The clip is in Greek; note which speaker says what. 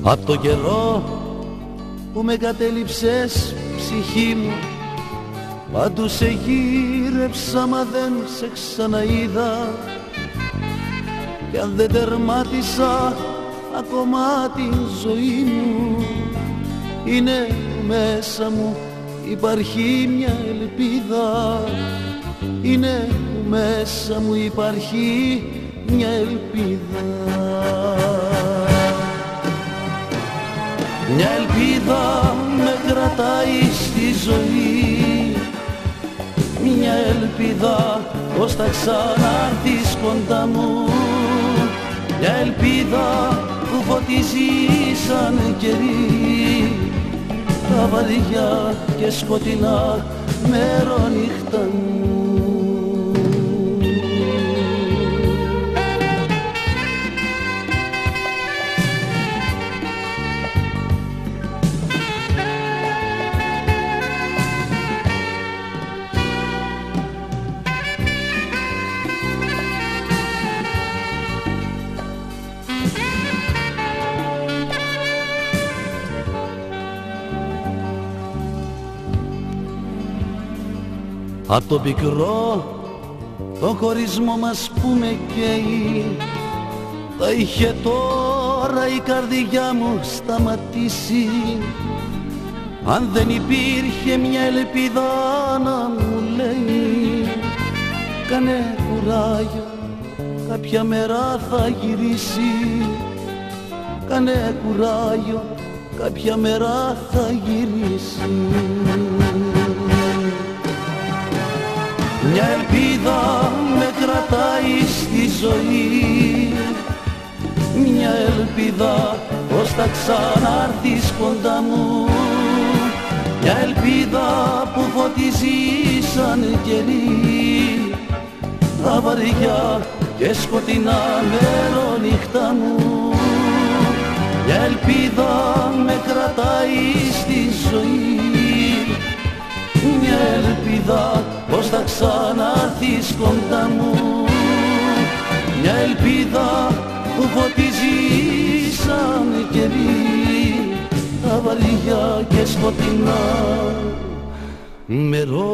Speaker 1: Απ' το καιρό που με κατέληψες ψυχή μου, παντού σε γύρεψα μα δεν σε ξαναείδα. Κι αν δεν τερμάτισα ακόμα την ζωή μου, είναι μέσα μου υπάρχει μια ελπίδα. Είναι μέσα μου υπάρχει μια ελπίδα. Μια ελπίδα με κρατάει στη ζωή, μια ελπίδα πως θα ξανάρθεις κοντά μου, μια ελπίδα που φωτίζει σαν κερί τα βαριά και σκοτεινά μερονύχτα μου. Απ' το πικρό το χωρισμό μας που με καίει, θα είχε τώρα η καρδιά μου σταματήσει, αν δεν υπήρχε μια ελπίδα να μου λέει κάνε κουράγιο, κάποια μέρα θα γυρίσει. Κάνε κουράγιο, κάποια μέρα θα γυρίσει. Μια ελπίδα με κρατάει στη ζωή, μια ελπίδα πως θα ξανάρθεις κοντά μου, μια ελπίδα που φωτίζει σαν κερί τα βαριά και σκοτεινά μερονύχτα μου. Μια ελπίδα με κρατάει στη ζωή, μια ελπίδα πως θα ξανάρθεις κοντά μου, μια ελπίδα που φωτίζει σαν κερί τα βαριά και σκοτεινά μερόνυχτα.